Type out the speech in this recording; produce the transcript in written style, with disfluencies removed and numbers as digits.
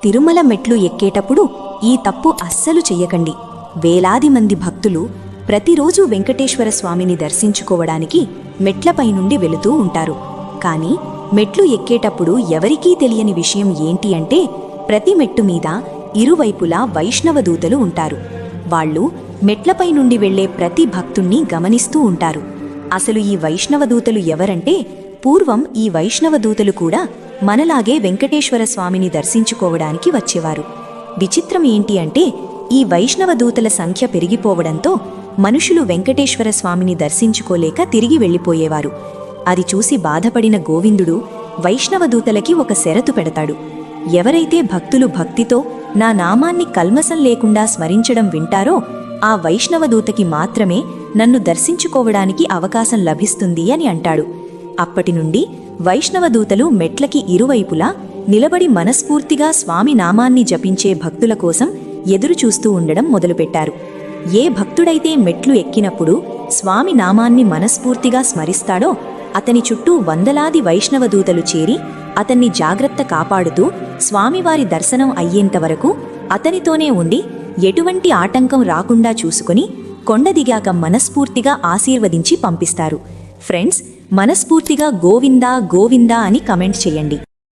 తిరుమల మెట్లు ఎక్కేటప్పుడు ఈ తప్పు అస్సలు చెయ్యకండి. వేలాది మంది భక్తులు ప్రతిరోజూ వెంకటేశ్వర స్వామిని దర్శించుకోవడానికి మెట్లపై నుండి వెళుతూ ఉంటారు. కానీ మెట్లు ఎక్కేటప్పుడు ఎవరికీ తెలియని విషయం ఏంటి అంటే, ప్రతి మెట్టు మీద ఇరువైపులా వైష్ణవ దూతలు ఉంటారు. వాళ్ళు మెట్లపై నుండి వెళ్లే ప్రతి భక్తుణ్ణి గమనిస్తూ ఉంటారు. అసలు ఈ వైష్ణవ దూతలు ఎవరంటే, పూర్వం ఈ వైష్ణవ దూతలు కూడా మనలాగే వెంకటేశ్వర స్వామిని దర్శించుకోవడానికి వచ్చేవారు. విచిత్రం ఏంటి అంటే, ఈ వైష్ణవ దూతల సంఖ్య పెరిగిపోవడంతో మనుషులు వెంకటేశ్వర స్వామిని దర్శించుకోలేక తిరిగి వెళ్ళిపోయేవారు. అది చూసి బాధపడిన గోవిందుడు వైష్ణవ దూతలకి ఒక షరతు పెడతాడు. ఎవరైతే భక్తులు భక్తితో నా నామాన్ని కల్మసం లేకుండా స్మరించడం వింటారో ఆ వైష్ణవ దూతకి మాత్రమే నన్ను దర్శించుకోవడానికి అవకాశం లభిస్తుంది అని అంటాడు. అప్పటి నుండి వైష్ణవ దూతలు మెట్లకి ఇరువైపులా నిలబడి మనస్ఫూర్తిగా స్వామి నామాన్ని జపించే భక్తుల కోసం ఎదురుచూస్తూ ఉండడం మొదలుపెట్టారు. ఏ భక్తుడైతే మెట్లు ఎక్కినప్పుడు స్వామి నామాన్ని మనస్ఫూర్తిగా స్మరిస్తాడో అతని చుట్టూ వందలాది వైష్ణవ దూతలు చేరి అతన్ని జాగ్రత్త కాపాడుతూ స్వామివారి దర్శనం అయ్యేంతవరకు అతనితోనే ఉండి ఎటువంటి ఆటంకం రాకుండా చూసుకుని కొండ దిగాక మనస్ఫూర్తిగా ఆశీర్వదించి పంపిస్తారు. ఫ్రెండ్స్, మనస్ఫూర్తిగా గోవిందా గోవిందా అని కమెంట్ చేయండి.